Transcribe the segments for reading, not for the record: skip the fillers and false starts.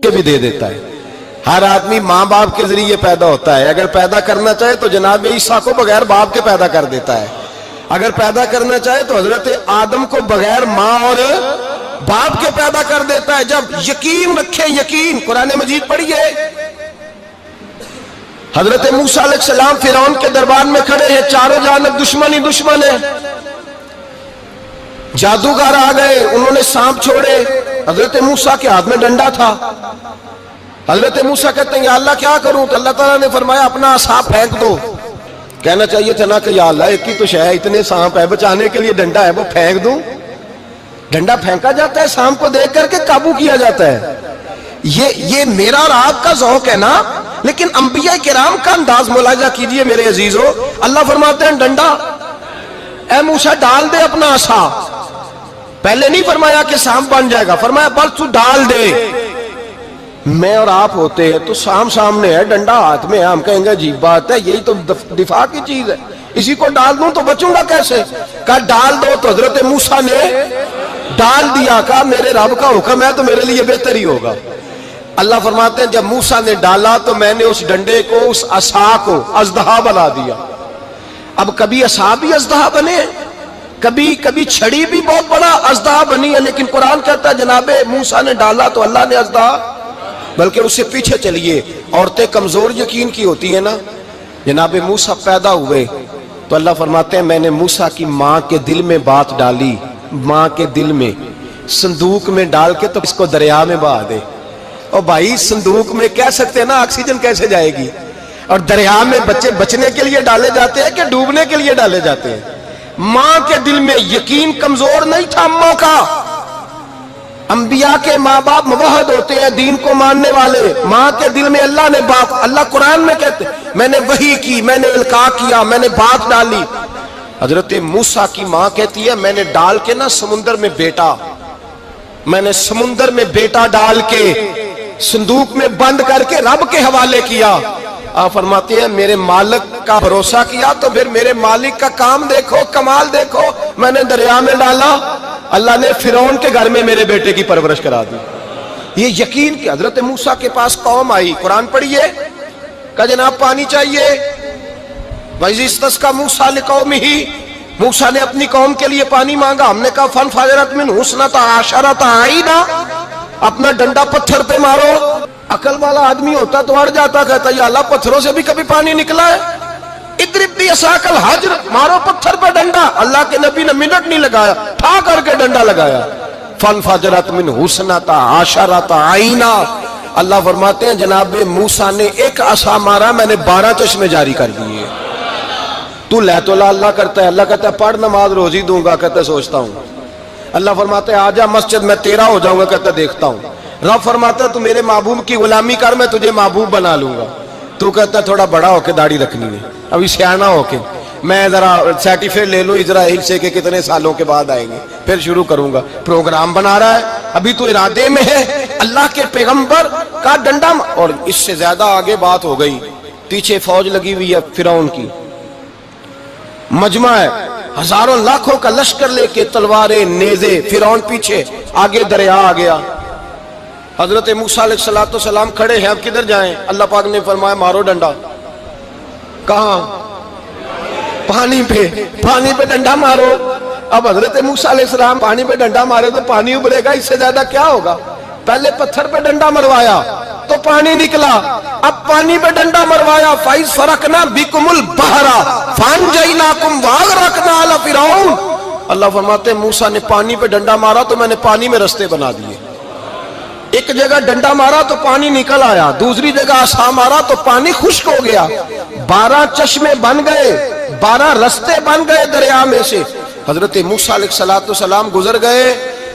کے بھی دے دیتا ہے. ہر آدمی ماں باپ کے ذریعے پیدا ہوتا ہے. اگر پیدا کرنا چاہے تو جناب عیسیٰ کو بغیر باپ کے پیدا کر دیتا ہے. اگر پیدا کرنا چاہے تو حضرت آدم کو بغیر ماں اور باپ کے پیدا کر دیتا ہے. جب یقین رکھیں, یقین, قرآن مجید پڑھیے. حضرت موسیٰ علیہ السلام فرعون کے دربار میں کھڑے ہیں, چاروں جانب دشمن ہی دشمن ہے. جادوگر آ گئے, انہوں نے سانپ چھوڑے. حضرت موسیٰ کے ہاتھ میں ڈنڈا تھا. حضرت موسیٰ کہتے ہیں یا اللہ کیا کروں؟ تو اللہ تعالیٰ نے فرمایا اپنا عصا پھینک دو. کہنا چاہیے تھا نا کہ یا اللہ ایک ہی تو شے ہے, اتنے سانپ ہے, بچانے کے لیے ڈنڈا ہے, وہ پھینک دوں. ڈنڈا پھینکا جاتا ہے, سانپ کو دیکھ کر کے قابو کیا جاتا ہے. یہ میرا اور آپ کا ذوق ہے نا, لیکن انبیاء کرام کا انداز ملاحظہ کیجئے میرے عزیزو. اللہ فرماتے ہیں ڈنڈا, اے موسیٰ ڈال دے اپنا عصا. پہلے نہیں فرمایا کہ سانپ بن جائے گا, فرمایا بس تو ڈال دے. میں اور آپ ہوتے ہیں تو سام سامنے ہے, ڈنڈا ہاتھ میں ہے, ہم کہیں گے عجیب بات ہے, یہی تو دفاع کی چیز ہے, اسی کو ڈال دوں تو بچوں گا کیسے؟ کہا ڈال دو. تو حضرت موسیٰ نے ڈال دیا. کہا میرے رب کا حکم ہے تو میرے لیے بہتر ہی ہوگا. اللہ فرماتے ہیں جب موسیٰ نے ڈالا تو میں نے اس ڈنڈے کو, اس عصا کو اژدہا بنا دیا. اب کبھی عصا بھی اژدہا بنے, کبھی چھڑی بھی بہت بڑا اژدہا بنی ہے, لیکن قرآن کہتا ہے جناب موسیٰ نے ڈالا تو اللہ نے اژدہا. بلکہ اس سے پیچھے چلیے, عورتیں کمزور یقین کی ہوتی ہیں نا. جناب موسیٰ پیدا ہوئے تو اللہ فرماتے ہیں میں نے موسیٰ کی ماں کے دل میں بات ڈالی, ماں کے دل میں, صندوق میں ڈال کے تو اس کو دریا میں بہا دے. اور بھائی صندوق میں کہہ سکتے ہیں نا آکسیجن کیسے جائے گی, اور دریا میں بچے بچنے کے لیے ڈالے جاتے ہیں کہ ڈوبنے کے لیے ڈالے جاتے ہیں. ماں کے دل میں یقین کمزور نہیں تھا اماں کا. انبیاء کے ماں باپ موحد ہوتے ہیں, دین کو ماننے والے. ماں کے دل میں اللہ نے بات, اللہ قرآن میں کہتے میں نے وحی کی, میں نے القاء کیا, میں نے بات ڈالی. حضرت موسیٰ کی ماں کہتی ہے میں نے ڈال کے نا سمندر میں بیٹا, میں نے سمندر میں بیٹا ڈال کے صندوق میں بند کر کے رب کے حوالے کیا. آپ فرماتے ہیں میرے مالک کا بھروسہ کیا تو پھر میرے مالک کا کام دیکھو, کمال دیکھو. میں نے دریا میں ڈالا, اللہ نے فرعون کے گھر میں میرے بیٹے کی پرورش کرا دی. یہ یقین کہ حضرت موسیٰ کے پاس قوم آئی, قرآن پڑھیے. کہا جناب پانی چاہیے. وَإِذِ اسْتَسْقَىٰ مُوسَىٰ لِقَوْمِهِ, موسیٰ نے اپنی قوم کے لیے پانی مانگا. ہم نے کہا فَانْفَجَرَتْ مِنْهُ اثْنَتَا عَشَرَةَ عَيْنًا, اپنا ڈنڈا پتھر پہ مارو. عقل والا آدمی ہوتا تو اڑ جاتا, کہتا یا اللہ پتھروں سے بھی کبھی پانی نکلا ہے؟ اضرب بعصاک الحجر, مارو پتھر پہ ڈنڈا. اللہ کے نبی نے منٹ نہیں لگایا, ٹھا کر کے ڈنڈا لگایا. فَانْفَجَرَتْ مِنْهُ اثْنَتَا عَشَرَةَ عَيْنًا. اللہ فرماتے ہیں جناب موسیٰ نے ایک عصا مارا, میں نے 12 چشمے جاری کر دیے. تو لے تو اللہ کرتا ہے, اللہ کہتا ہے پڑھ نماز روزی دوں گا, کہتا ہے سوچتا ہوں. اللہ فرماتا ہے آجا مسجد میں تیرا ہو جاؤں گا, کہتا ہے دیکھتا ہوں. رب فرماتا ہے تو میرے محبوب کی غلامی کر, میں تجھے محبوب بنا لوں گا. تو کہتا ہے تھوڑا بڑا ہو کے داڑھی رکھنی ہے, ابھی سیانہ ہو کے, میں ذرا سرٹیفکیٹ لے لوں اسرائیل سے کہ کتنے سالوں کے بعد آئیں گے, پھر شروع کروں گا. پروگرام بنا رہا ہے, ابھی تو ارادے میں ہے. اللہ کے پیغمبر کا ڈنڈا, اور اس سے زیادہ آگے بات ہو گئی. پیچھے فوج لگی ہوئی ہے فرعون کی, مجمع ہے, ہزاروں لاکھوں کا لشکر لے کے, تلواریں, نیزے. فرعون پیچھے, آگے دریا آ گیا. حضرت موسیٰ علیہ السلام کھڑے ہیں, اب کدھر جائیں؟ اللہ پاک نے فرمایا مارو ڈنڈا. کہاں؟ پانی پہ ڈنڈا مارو. اب حضرت موسیٰ علیہ السلام پانی پہ ڈنڈا مارے تو پانی ابلے گا, اس سے زیادہ کیا ہوگا؟ پہلے پتھر پہ ڈنڈا مروایا تو پانی نکلا, اب پانی پہ ڈنڈا مروایا. فَإِذْ فَرَقْنَا بِكُمُ الْبَحْرَ فَأَنْجَيْنَاكُمْ وَأَغْرَقْنَا آلَ فِرْعَوْنَ. اللہ فرماتے ہیں موسیٰ نے پانی پہ ڈنڈا مارا تو میں نے پانی میں رستے بنا دیے. ایک جگہ ڈنڈا مارا تو پانی نکل آیا, دوسری جگہ عصا مارا تو پانی خشک ہو گیا. 12 چشمے بن گئے, 12 رستے بن گئے دریا میں سے. حضرت موسیٰ علیہ السلام گزر گئے,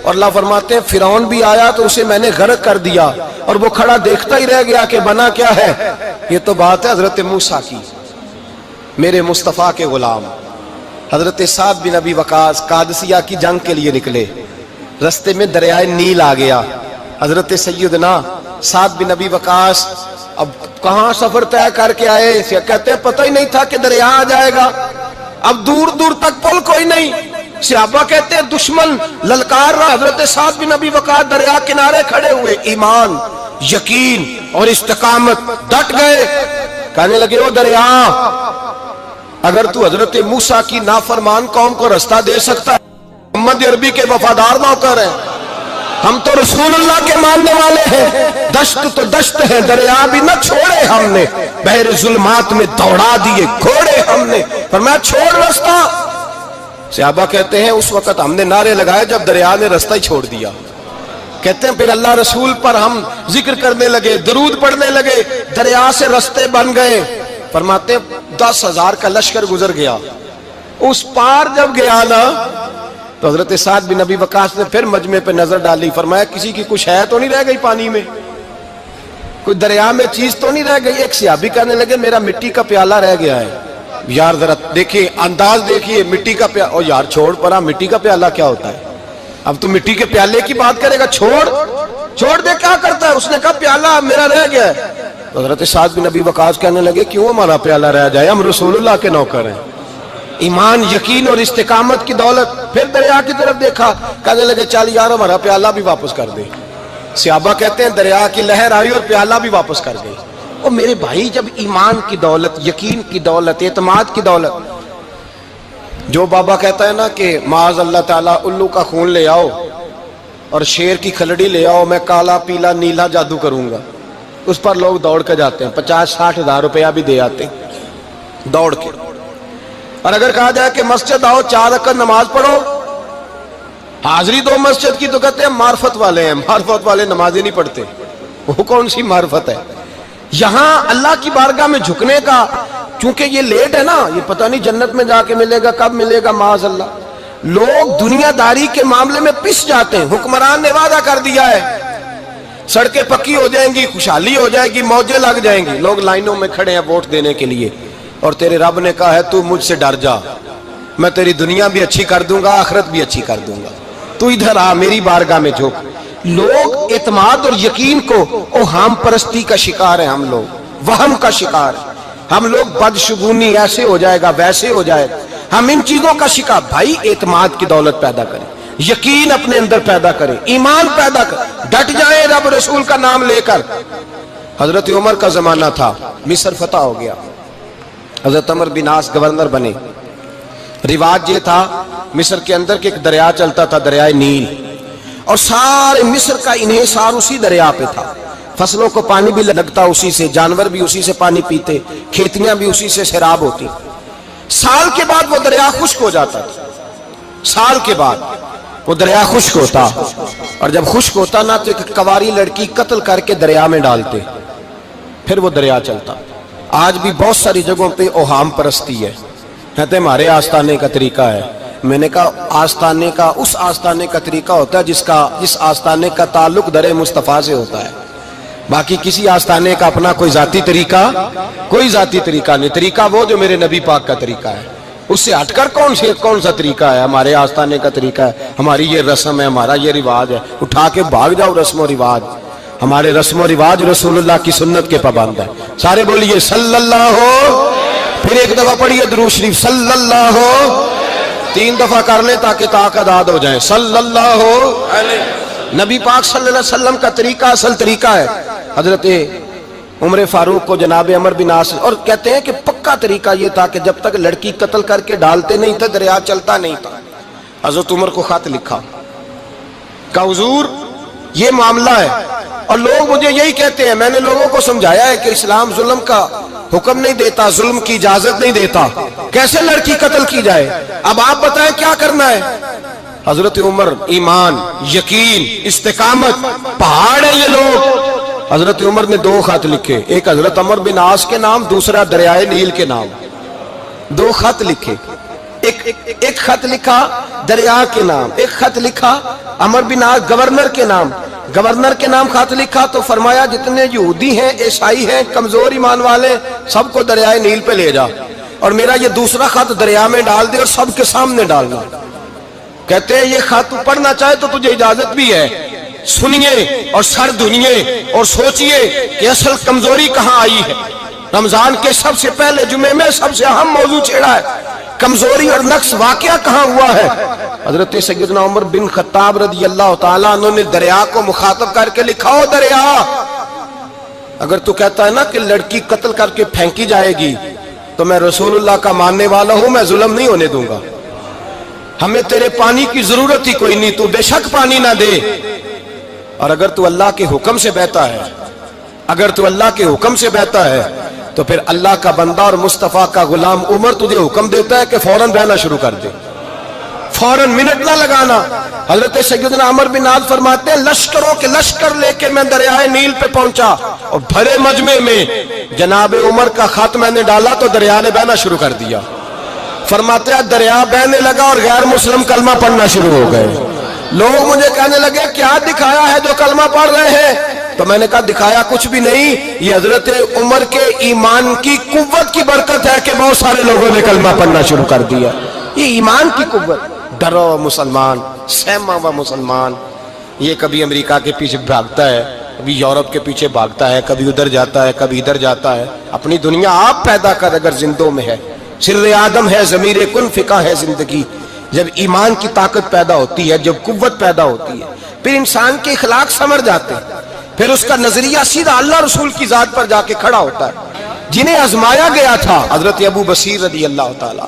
اور اللہ فرماتے ہیں فرعون بھی آیا تو اسے میں نے غرق کر دیا, اور وہ کھڑا دیکھتا ہی رہ گیا کہ بنا کیا ہے. یہ تو بات ہے حضرت موسیٰ کی, میرے مصطفیٰ کے غلام. حضرت سعد بن ابی وقاص قادسیہ کی جنگ کے لیے نکلے, رستے میں دریائے نیل آ گیا. حضرت سیدنا سعد بن ابی وقاص اب کہاں سفر طے کر کے آئے, کہتے ہیں پتہ ہی نہیں تھا کہ دریا آ جائے گا. اب دور دور تک پل کوئی نہیں, صحابہ کہتے ہیں دشمن للکار رہا, حضرت سعد بن ابی وقاص دریا کنارے کھڑے ہوئے, ایمان یقین اور استقامت، ڈٹ گئے. کہنے لگے او دریا، اگر تو حضرت موسیٰ کی نافرمان قوم کو رستہ دے سکتا ہے، محمد عربی کے وفادار نوکر ہیں، ہم تو رسول اللہ کے ماننے والے ہیں. دشت تو دشت ہے، دریا بھی نہ چھوڑے ہم نے، بحر ظلمات میں دوڑا دیے گھوڑے ہم نے. فرمایا چھوڑ رستہ. صحابہ کہتے ہیں اس وقت ہم نے نعرے لگائے جب دریا نے رستہ ہی چھوڑ دیا. کہتے ہیں پھر اللہ رسول پر ہم ذکر کرنے لگے، درود پڑھنے لگے، دریا سے رستے بن گئے. فرماتے 10,000 کا لشکر گزر گیا. اس پار جب گیا نا تو حضرت سعد بن ابی وقاص نے پھر مجمع پہ نظر ڈالی. فرمایا کسی کی کچھ ہے تو نہیں رہ گئی پانی میں، کوئی دریا میں چیز تو نہیں رہ گئی. ایک صحابی کہنے لگے میرا مٹی کا پیالہ رہ گیا ہے. یار ذرا دیکھیے انداز دیکھیے، مٹی کا پیالہ. او یار چھوڑ پرا، مٹی کا پیالہ کیا ہوتا ہے؟ اب تو مٹی کے پیالے کی بات کرے گا. چھوڑ دے، کیا کرتا ہے؟ اس نے کہا پیالہ میرا رہ گیا ہے. تو حضرت سعد بن ابی وقاص کہنے لگے کیوں ہمارا پیالہ رہ جائے، ہم رسول اللہ کے نوکر ہیں. ایمان، یقین اور استقامت کی دولت. پھر دریا کی طرف دیکھا، کہنے لگے چل یار ہمارا پیالہ بھی واپس کر دے. صحابہ کہتے ہیں دریا کی لہر آئی اور پیالہ بھی واپس کر گئی. اور میرے بھائی جب ایمان کی دولت، یقین کی دولت، اعتماد کی دولت، جو بابا کہتا ہے نا کہ معاذ اللہ تعالیٰ الو کا خون لے آؤ اور شیر کی کھلڑی لے آؤ، میں کالا پیلا نیلا جادو کروں گا، اس پر لوگ دوڑ کے جاتے ہیں، 50-60 ہزار روپیہ بھی دے آتے ہیں دوڑ کے. اور اگر کہا جائے کہ مسجد آؤ 4 رکعت نماز پڑھو، حاضری دو مسجد کی، تو کہتے ہیں معرفت والے ہیں. معرفت والے نمازیں نہیں پڑھتے، وہ کون سی معرفت ہے؟ یہاں اللہ کی بارگاہ میں جھکنے کا، چونکہ یہ لیٹ ہے نا، یہ پتہ نہیں جنت میں جا کے ملے گا، کب ملے گا، معاذ اللہ. لوگ دنیا داری کے معاملے میں پس جاتے ہیں. حکمران نے وعدہ کر دیا ہے سڑکیں پکی ہو جائیں گی، خوشحالی ہو جائے گی، موجیں لگ جائیں گی، لوگ لائنوں میں کھڑے ہیں ووٹ دینے کے لیے، اور تیرے رب نے کہا ہے تو مجھ سے ڈر جا، میں تیری دنیا بھی اچھی کر دوں گا، آخرت بھی اچھی کر دوں گا، تو ادھر آ میری بارگاہ میں جھک. لوگ اعتماد اور یقین کو اوہام پرستی کا شکار ہیں، ہم لوگ وہم کا شکار ہیں. ہم لوگ بدشگونی، ایسے ہو جائے گا ویسے ہو جائے گا، ہم ان چیزوں کا شکار. بھائی اعتماد کی دولت پیدا کریں، یقین اپنے اندر پیدا کریں، ایمان پیدا کریں، ڈٹ جائیں رب رسول کا نام لے کر. حضرت عمر کا زمانہ تھا، مصر فتح ہو گیا، حضرت عمر بن عاص گورنر بنے. رواج یہ تھا مصر کے اندر کہ ایک دریا چلتا تھا، دریائے نیل، اور سارے مصر کا انحصار اسی دریا پہ تھا. فصلوں کو پانی بھی لگتا اسی سے، جانور بھی اسی سے پانی پیتے، کھیتیاں بھی اسی سے سیراب ہوتی. سال کے بعد وہ دریا خشک ہو جاتا تھا، سال کے بعد وہ دریا خشک ہوتا، اور جب خشک ہوتا نا تو ایک کواری لڑکی قتل کر کے دریا میں ڈالتے، پھر وہ دریا چلتا. آج بھی بہت ساری جگہوں پہ اوہام پرستی ہے، کہتے ہیں ہمارے آستانے کا طریقہ ہے. میں نے کہا آستانے کا، اس آستانے کا طریقہ ہوتا ہے جس آستانے کا تعلق در مصطفیٰ سے ہوتا ہے. باقی کسی آستانے کا اپنا کوئی ذاتی طریقہ نہیں. طریقہ وہ جو میرے نبی پاک کا طریقہ ہے، اس سے ہٹ کر کون سا طریقہ ہے؟ ہمارے آستانے کا طریقہ ہے، ہماری یہ رسم ہے، ہمارا یہ رواج ہے. اٹھا کے بھاگ جاؤ رسم و رواج. ہمارے رسم و رواج رسول اللہ کی سنت کے پابند ہے. سارے بولیے صلی اللہ ہو. پھر ایک دفعہ پڑھیے درود شریف صلی اللہ ہو. 3 دفعہ کر لیں تاکہ تعداد ہو جائیں. صلی اللہ ہو. نبی پاک صلی اللہ علیہ وسلم کا طریقہ اصل طریقہ ہے. حضرت عمر فاروق کو جناب عمر بن عاص، اور کہتے ہیں کہ پکا طریقہ یہ تھا کہ جب تک لڑکی قتل کر کے ڈالتے نہیں تھے دریا چلتا نہیں تھا. حضرت عمر کو خط لکھا کہ حضور یہ معاملہ ہے، اور لوگ مجھے یہی کہتے ہیں. میں نے لوگوں کو سمجھایا ہے کہ اسلام ظلم کا حکم نہیں دیتا، ظلم کی اجازت نہیں دیتا، کیسے لڑکی قتل کی جائے. اب آپ بتائیں کیا کرنا ہے. حضرت عمر ایمان، یقین، استقامت، پہاڑ ہیں یہ لوگ. حضرت عمر نے 2 خط لکھے، ایک حضرت عمر بن عاص کے نام، دوسرا دریائے نیل کے نام. 2 خط لکھے، ایک خط لکھا دریا کے نام، ایک خط لکھا عمر بن عاص گورنر کے نام. گورنر کے نام خط لکھا تو فرمایا جتنے یہودی ہیں، عیسائی ہیں، کمزور ایمان والے، سب کو دریائے نیل پہ لے جا، اور میرا یہ دوسرا خط دریا میں ڈال دے اور سب کے سامنے ڈالنا. کہتے ہیں یہ خط پڑھنا چاہے تو تجھے اجازت بھی ہے، سنیے اور سر دھنیے اور سوچئے کہ اصل کمزوری کہاں آئی ہے. رمضان کے سب سے پہلے جمعے میں سب سے اہم موضوع چھیڑا ہے، کمزوری اور نقص واقعہ کہاں ہوا ہے. حضرت سیدنا عمر بن خطاب رضی اللہ تعالیٰ عنہ نے دریا کو مخاطب کر کے لکھا، او دریا اگر تو کہتا ہے نا کہ لڑکی قتل کر کے پھینکی جائے گی تو میں رسول اللہ کا ماننے والا ہوں، میں ظلم نہیں ہونے دوں گا، ہمیں تیرے پانی کی ضرورت ہی کوئی نہیں، تو بے شک پانی نہ دے۔ اور اگر تو اللہ کے حکم سے بہتا ہے، اگر تو اللہ کے حکم سے بہتا ہے تو پھر اللہ کا بندہ اور مصطفیٰ کا غلام عمر تجھے حکم دیتا ہے کہ فوراً بہنا شروع کر دے، فوراً منٹ نہ لگانا۔ حضرت سیدنا عمر بن عاص فرماتے ہیں لشکروں کے لشکر لے کے میں دریائے نیل پہ پہنچا اور بھرے مجمع میں جناب عمر کا خط میں نے ڈالا تو دریا نے بہنا شروع کر دیا۔ فرماتے ہیں دریا بہنے لگا اور غیر مسلم کلمہ پڑھنا شروع ہو گئے۔ لوگ مجھے کہنے لگے کیا دکھایا ہے جو کلمہ پڑھ رہے ہیں؟ تو میں نے کہا دکھایا کچھ بھی نہیں، یہ حضرت عمر کے ایمان کی قوت کی برکت ہے کہ بہت سارے لوگوں نے کلمہ پڑھنا شروع کر دیا۔ یہ ایمان کی قوت، ڈرا ہوا مسلمان، سہما ہوا مسلمان، یہ کبھی امریکہ کے پیچھے بھاگتا ہے، کبھی یورپ کے پیچھے بھاگتا ہے، کبھی ادھر جاتا ہے، کبھی ادھر جاتا ہے۔ اپنی دنیا آپ پیدا کر اگر زندوں میں ہے، سر آدم ہے، ضمیر کن فقہ ہے زندگی۔ جب ایمان کی طاقت پیدا ہوتی ہے، جب قوت پیدا ہوتی ہے، پھر انسان کے اخلاق سمر جاتے ہیں، پھر اس کا نظریہ سیدھا اللہ رسول کی ذات پر جا کے کھڑا ہوتا ہے۔ جنہیں آزمایا گیا تھا حضرت ابو بصیر رضی اللہ تعالیٰ،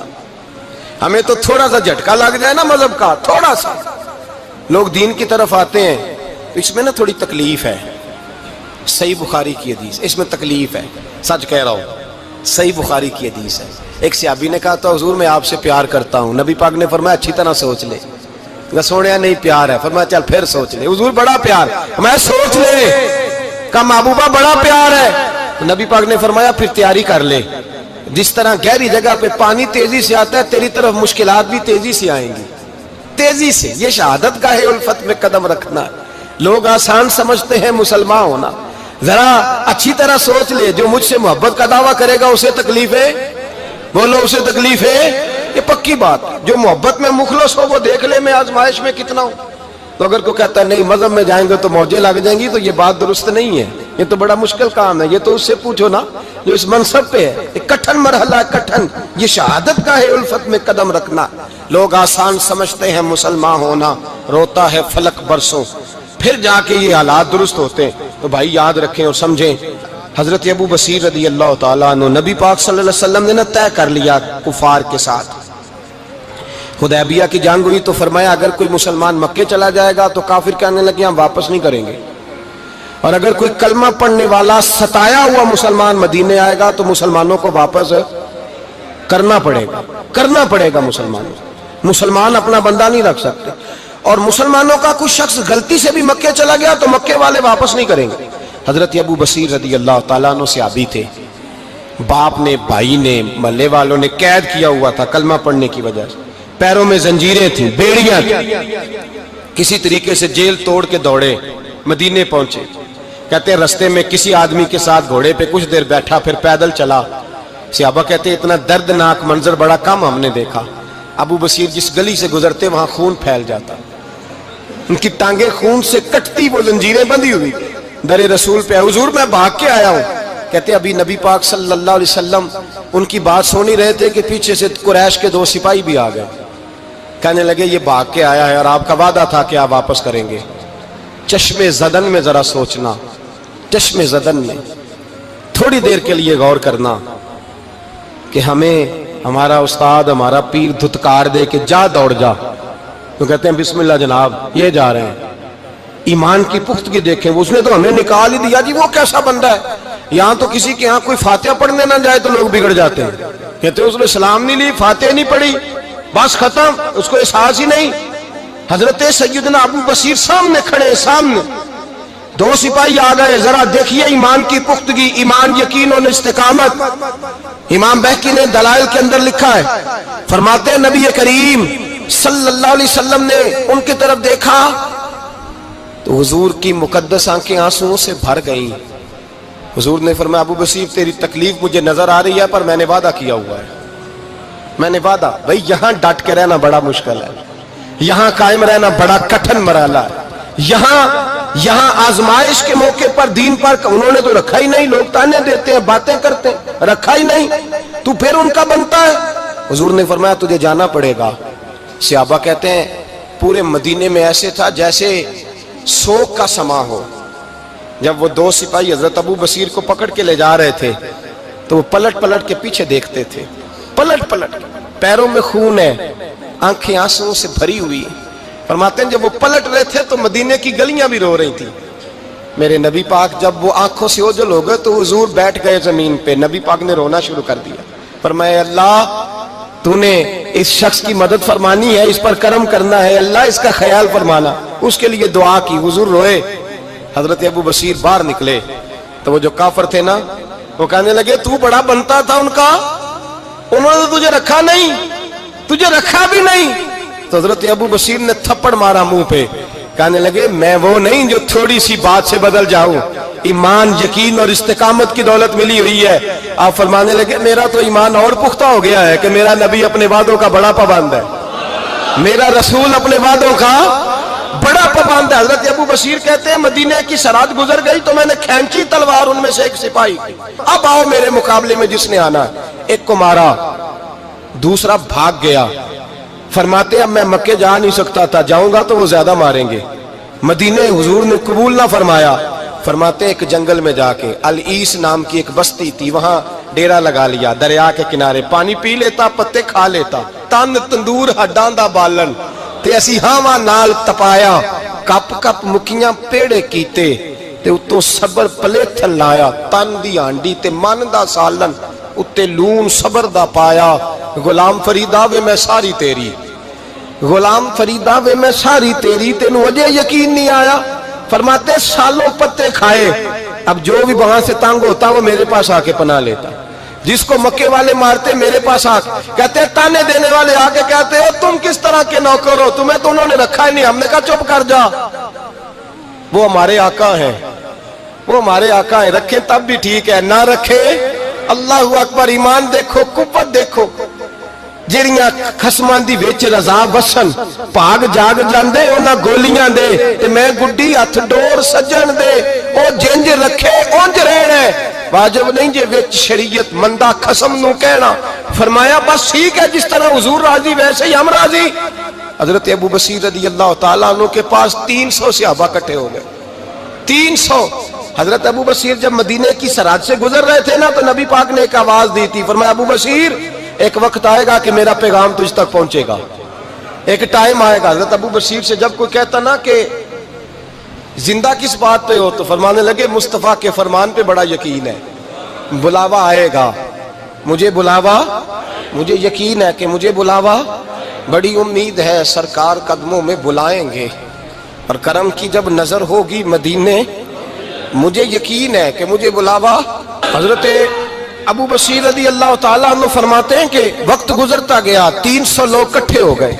ہمیں تو تھوڑا سا جھٹکا لگ جائے نا مذہب کا، تھوڑا سا لوگ دین کی طرف آتے ہیں تو اس میں نا تھوڑی تکلیف ہے۔ صحیح بخاری کی حدیث، اس میں تکلیف ہے، سچ کہہ رہا ہوں، صحیح بخاری کی حدیث ہے۔ ایک صحابی نے کہا تھا حضور میں آپ سے پیار کرتا ہوں، نبی پاک نے فرمایا اچھی طرح سوچ لے۔ سوڑیا نہیں پیار ہے، فرمایا چل پھر سوچ لے۔ حضور بڑا پیار، میں سوچ لے۔ کہا محبوبہ بڑا پیار ہے، تو نبی پاک نے فرمایا پھر تیاری کر لے، جس طرح گہری جگہ پہ پانی تیزی سے آتا ہے تیری طرف مشکلات بھی تیزی سے آئیں گی، تیزی سے۔ یہ شہادت گاہ الفت میں قدم رکھنا ہے۔ لوگ آسان سمجھتے ہیں مسلمان ہونا، ذرا اچھی طرح سوچ لے، جو مجھ سے محبت کا دعویٰ کرے گا اسے تکلیف ہے، بولو اسے تکلیف ہے، یہ پکی بات۔ جو محبت میں مخلص ہو وہ دیکھ لے میں آزمائش میں کتنا ہوں۔ تو اگر کوئی کہتا ہے نہیں مذہب میں جائیں گے تو موجیں لگ جائیں گی، تو یہ بات درست نہیں ہے، یہ تو بڑا مشکل کام ہے۔ یہ تو اس سے پوچھو نا جو اس منصب پہ ہے، ایک کٹھن مرحلہ ہے، کٹھن۔ یہ شہادت گاہ الفت میں قدم رکھنا۔ لوگ آسان سمجھتے ہیں مسلمان ہونا، روتا ہے فلک برسوں، پھر جا کے یہ حالات درست ہوتے ہیں۔ تو بھائی یاد رکھیں اور سمجھیں، حضرت ابو بصیر رضی اللہ تعالیٰ عنہ، نبی پاک صلی اللہ علیہ وسلم نے نہ طے کر لیا کفار کے ساتھ، حدیبیہ کی جنگ ہوئی تو فرمایا اگر کوئی مسلمان مکے چلا جائے گا تو کافر کہنے لگے ہم واپس نہیں کریں گے، اور اگر کوئی کلمہ پڑھنے والا ستایا ہوا مسلمان مدینے آئے گا تو مسلمانوں کو واپس کرنا پڑے گا، کرنا پڑے گا۔ مسلمان اپنا بندہ نہیں رکھ سکتے، اور مسلمانوں کا کوئی شخص غلطی سے بھی مکے چلا گیا تو مکے والے واپس نہیں کریں گے۔ حضرت ابو بصیر رضی اللہ تعالیٰ عنہ صحابی تھے، باپ نے، بھائی نے، محلے والوں نے قید کیا ہوا تھا کلمہ پڑھنے کی وجہ سے، پیروں میں زنجیریں تھیں، بیڑیاں تھیں، کسی طریقے سے جیل توڑ کے دوڑے مدینے پہنچے۔ کہتے ہیں رستے میں کسی آدمی کے ساتھ گھوڑے پہ کچھ دیر بیٹھا، پھر پیدل چلا۔ صحابہ کہتے ہیں اتنا دردناک منظر بڑا کم ہم نے دیکھا۔ ابو بصیر جس گلی سے گزرتے وہاں خون پھیل جاتا، ان کی ٹانگیں خون سے کٹتی، وہ زنجیریں بندھی ہوئی، در رسول پہ حضور میں بھاگ کے آیا ہوں۔ کہتے ابھی نبی پاک صلی اللہ علیہ وسلم ان کی بات سن ہی رہے تھے کہ پیچھے سے قریش کے 2 سپاہی بھی آ گئے، کہنے لگے یہ بھاگ کے آیا ہے اور آپ کا وعدہ تھا کہ آپ واپس کریں گے۔ چشم زدن میں ذرا سوچنا، چشم زدن میں تھوڑی دیر کے لیے غور کرنا کہ ہمیں ہمارا استاد، ہمارا پیر دھتکار دے کہ جا دوڑ جا، تو کہتے ہیں بسم اللہ جناب یہ جا رہے ہیں۔ ایمان کی پختگی دیکھیں، اس نے تو ہمیں نکال ہی دیا جی، وہ کیسا بندہ ہے۔ یہاں تو کسی کے ہاں کوئی فاتحہ پڑھنے نہ جائے تو لوگ بگڑ جاتے ہیں، کہتے ہیں اس نے سلام نہیں لی، فاتحہ نہیں پڑھی، بس ختم، اس کو احساس ہی نہیں۔ حضرت سیدنا ابو بصیر سامنے کھڑے، سامنے 2 سپاہی آ گئے، ذرا دیکھیے ایمان کی پختگی، ایمان، یقین اور استقامت۔ امام بہقی نے دلائل کے اندر لکھا ہے، فرماتے ہیں نبی کریم صلی اللہ علیہ وسلم نے ان کی طرف دیکھا تو حضور کی مقدس آنکھیں آنسوؤں سے بھر گئیں۔ حضور نے فرمایا ابو بصیر تیری تکلیف مجھے نظر آ رہی ہے، پر میں نے وعدہ کیا ہوا ہے، میں نے وعدہ۔ بھائی یہاں ڈٹ کے رہنا بڑا مشکل ہے، یہاں قائم رہنا بڑا کٹھن مرحلہ ہے۔ یہاں آزمائش کے موقع پر دین پر انہوں نے تو رکھا ہی نہیں، لوگ تانے دیتے ہیں، باتیں کرتے ہیں، رکھا ہی نہیں، تو پھر ان کا بنتا ہے۔ حضور نے فرمایا تجھے جانا پڑے گا۔ صحابہ کہتے ہیں پورے مدینے میں ایسے تھا جیسے سوگ کا سما ہو، جب وہ دو سپاہی حضرت ابو بصیر کو پکڑ کے لے جا رہے تھے تو وہ پلٹ پلٹ کے پیچھے دیکھتے تھے، پلٹ پلٹ، پیروں میں خون ہے، آنکھیں آنسوں سے بھری ہوئی۔ فرماتے ہیں جب وہ پلٹ رہے تھے تو مدینے کی گلیاں بھی رو رہی تھی۔ میرے نبی پاک جب وہ آنکھوں سے اوجھل ہو گئے تو حضور بیٹھ گئے زمین پہ، نبی پاک نے رونا شروع کر دیا۔ فرمایا اللہ تو نے اس شخص کی مدد فرمانی ہے، اس پر کرم کرنا ہے، اللہ اس کا خیال فرمانا، اس کے لیے دعا کی، حضور روئے۔ حضرت ابو بصیر باہر نکلے تو وہ جو کافر تھے نا وہ کہنے لگے تو بڑا بنتا تھا ان کا، انہوں نے تجھے رکھا نہیں، تجھے رکھا بھی نہیں۔ تو حضرت ابو بصیر نے تھپڑ مارا منہ پہ، کہنے لگے میں وہ نہیں جو تھوڑی سی بات سے بدل جاؤں، ایمان یقین اور استقامت کی دولت ملی ہوئی ہے۔ آپ فرمانے لگے میرا تو ایمان اور پختہ ہو گیا ہے کہ میرا نبی اپنے وعدوں کا بڑا پابند ہے، میرا رسول اپنے وعدوں کا بڑا پابند ہے۔ حضرت ابو بصیر کہتے ہیں مدینے کی سرحد گزر گئی تو میں نے کھینچی تلوار ان میں سے ایک سپاہی، اب آؤ میرے مقابلے میں جس نے آنا ہے۔ ایک کو مارا، دوسرا بھاگ گیا۔ فرماتے اب میں مکے جا نہیں سکتا تھا، جاؤں گا تو وہ زیادہ ماریں گے، مدینے حضور نے قبول نہ فرمایا۔ فرماتے ایک جنگل میں جا کے العیس نام کی ایک بستی تھی، وہاں ڈیرا لگا لیا، دریا کے کنارے، پانی پی لیتا، پتے کھا لیتا، تن تندور ہڈاں دا بالن تے اسی ہاواں نال تپایا، کپ کپ مکیاں پیڑے کیتے تے اتوں صبر پلیتھن لایا، تن دی ہانڈی تے من دا سالن اتے لون صبر دا پایا۔ غلام فریدا وے میں ساری تیری، غلام فریدا وے میں ساری تیری، تینوں اجے یقین نہیں آیا؟ فرماتے سالوں پتے کھائے، اب جو بھی وہاں سے تنگ ہوتا وہ میرے پاس آ کے پناہ لیتا، جس کو مکے والے مارتے میرے پاس آ کہتے تانے دینے والے آ کے کہتے ہو تم کس طرح کے نوکر ہو، تمہیں تو انہوں نے رکھا ہی نہیں۔ ہم نے کہا چپ کر جا، وہ ہمارے آقا ہیں، وہ ہمارے آقا ہیں، رکھیں تب بھی ٹھیک ہے، نہ رکھے اللہ اکبر۔ ایمان دیکھو، قوت دیکھو، جڑیاں خصماں دی وچ رضا وسن، بھاگ جاگ جاندے انہاں گولیاں دے تے میں گڈی ہتھ ڈور سجن دے، او جنج رکھے اونج رہنا ہے، واجب نہیں جے وچ شریعت مندہ خصم نو کہنا۔ فرمایا بس ٹھیک ہے، جس طرح حضور راضی ویسے ہی ہم راضی۔ حضرت ابو بصیر رضی اللہ تعالیٰ عنہ کے پاس 300 صحابہ کٹھے ہو گئے، 300۔ حضرت ابو بصیر جب مدینے کی سرحد سے گزر رہے تھے نا تو نبی پاک نے ایک آواز دی تھی، فرمایا ابو بصیر ایک وقت آئے گا کہ میرا پیغام تجھ تک پہنچے گا، ایک ٹائم آئے گا۔ حضرت ابو بصیر سے جب کوئی کہتا نا کہ زندہ کس بات پہ ہو تو فرمانے لگے مصطفیٰ کے فرمان پہ بڑا یقین ہے، بلاوا آئے گا، مجھے بلاوا، مجھے یقین ہے کہ مجھے بلاوا، بڑی امید ہے سرکار قدموں میں بلائیں گے، اور کرم کی جب نظر ہوگی مدینے، مجھے یقین ہے کہ مجھے بلاوا۔ حضرت ابو بصیر رضی اللہ تعالیٰ عنہ فرماتے ہیں کہ وقت گزرتا گیا، 300 لوگ کٹھے ہو گئے۔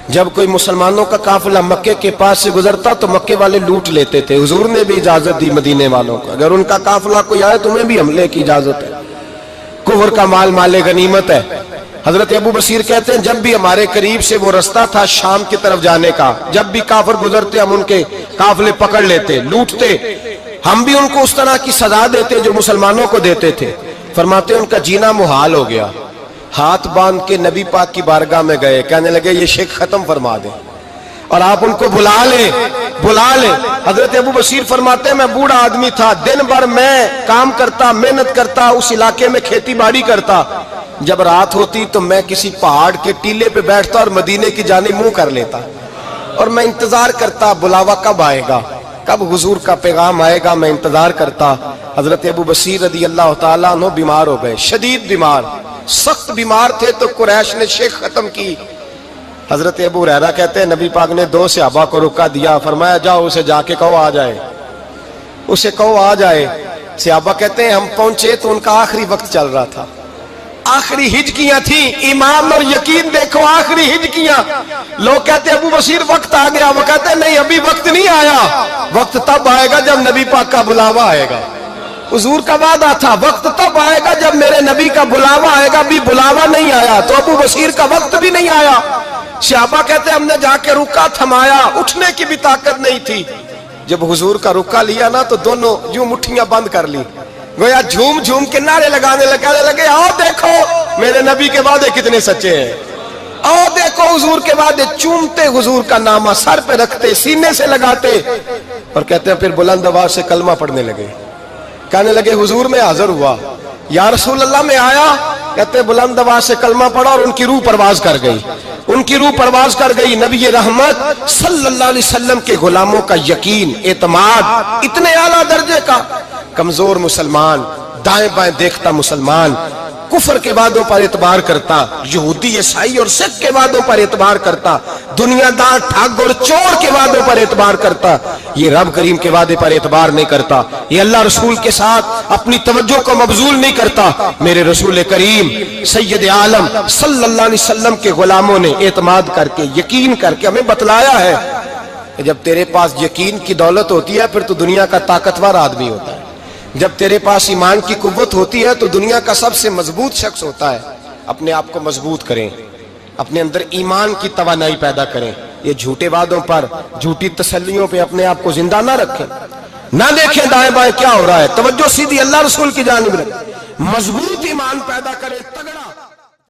جب کوئی مسلمانوں کا قافلہ مکے کے پاس سے گزرتا تو مکے والے لوٹ لیتے تھے، حضور نے بھی اجازت دی مدینے والوں کو، اگر ان کا قافلہ کوئی آئے تمہیں بھی حملے کی اجازت ہے، کفر کا مال مال غنیمت ہے۔ حضرت ابو بصیر کہتے ہیں جب بھی ہمارے قریب سے وہ رستہ تھا شام کی طرف جانے کا، جب بھی کافر گزرتے ہم ان کے قافلے پکڑ لیتے، لوٹتے، ہم بھی ان کو اس طرح کی سزا دیتے جو مسلمانوں کو دیتے تھے۔ فرماتے ان کا جینا محال ہو گیا، ہاتھ باندھ کے نبی پاک کی بارگاہ میں گئے، کہنے لگے یہ شرک ختم فرما دیں اور آپ ان کو بلا لیں، بلا لیں۔ حضرت ابو بصیر فرماتے ہیں میں بوڑھا آدمی تھا، دن بھر میں کام کرتا، محنت کرتا، اس علاقے میں کھیتی باڑی کرتا، جب رات ہوتی تو میں کسی پہاڑ کے ٹیلے پہ بیٹھتا اور مدینے کی جانب منہ کر لیتا، اور میں انتظار کرتا بلاوا کب آئے گا، کب حضور کا پیغام آئے گا، میں انتظار کرتا۔ حضرت ابو بصیر رضی اللہ تعالیٰ عنہ بیمار ہو گئے، شدید بیمار، سخت بیمار تھے تو قریش نے شیخ ختم کی۔ حضرت ابو ہریرہ کہتے ہیں نبی پاک نے 2 صحابہ کو رکا دیا، فرمایا جاؤ اسے جا کے کہو آ جائے، اسے کہو آ جائے۔ صحابہ کہتے ہیں ہم پہنچے تو ان کا آخری وقت چل رہا تھا، آخری ہجکیاں تھیں، ایمان اور یقین دیکھو، آخری ہجکیاں۔ لوگ کہتے ابو بصیر وقت آ گیا، وہ کہتے ہیں نہیں ابھی وقت نہیں آیا، وقت تب آئے گا جب نبی پاک کا بلاوا آئے گا۔ حضور کا وعدہ تھا وقت تب آئے گا جب میرے نبی کا بلاوا آئے گا، بھی بلاوا نہیں آیا تو ابو بصیر کا وقت بھی نہیں آیا۔ صحابہ کہتے ہیں ہم نے جا کے رکا تھمایا، اٹھنے کی بھی طاقت نہیں تھی۔ جب حضور کا رکا لیا نا تو دونوں یوں مٹھیاں بند کر لی، گویا جھوم جھوم کے نعرے لگانے لگے آؤ دیکھو میرے نبی کے وعدے کتنے سچے ہیں، آؤ دیکھو حضور کے وعدے، چومتے حضور کا نامہ، سر پہ رکھتے، سینے سے لگاتے۔ اور کہتے ہیں پھر بلند آواز سے کلمہ پڑھنے لگے. کہنے لگے حضور میں حاضر ہوا. یا رسول اللہ میں آیا. کہتے ہیں بلند آواز سے کلمہ پڑھا اور ان کی روح پرواز کر گئی. ان کی روح پرواز کر گئی. نبی رحمت صلی اللہ علیہ وسلم کے غلاموں کا یقین، اعتماد اتنے اعلیٰ درجے کا. کمزور مسلمان، دائیں بائیں دیکھتا مسلمان، کفر کے وعدوں پر اعتبار کرتا، یہودی عیسائی اور سکھ کے وعدوں پر اعتبار کرتا، دنیا دار ٹھگ اور چور کے وعدوں پر اعتبار کرتا، یہ رب کریم کے وعدے پر اعتبار نہیں کرتا. یہ اللہ رسول کے ساتھ اپنی توجہ کو مبذول نہیں کرتا. میرے رسول کریم سید عالم صلی اللہ علیہ وسلم کے غلاموں نے اعتماد کر کے، یقین کر کے ہمیں بتلایا ہے کہ جب تیرے پاس یقین کی دولت ہوتی ہے پھر تو دنیا کا طاقتور آدمی ہوتا ہے. جب تیرے پاس ایمان کی قوت ہوتی ہے تو دنیا کا سب سے مضبوط شخص ہوتا ہے. اپنے آپ کو مضبوط کریں، اپنے اندر ایمان کی توانائی پیدا کریں. یہ جھوٹے وعدوں پر، جھوٹی تسلیوں پہ اپنے آپ کو زندہ نہ رکھیں. نہ دیکھیں دائیں بائیں کیا ہو رہا ہے، توجہ سیدھی اللہ رسول کی جانب رکھیں. مضبوط ایمان پیدا کریں، تگڑا.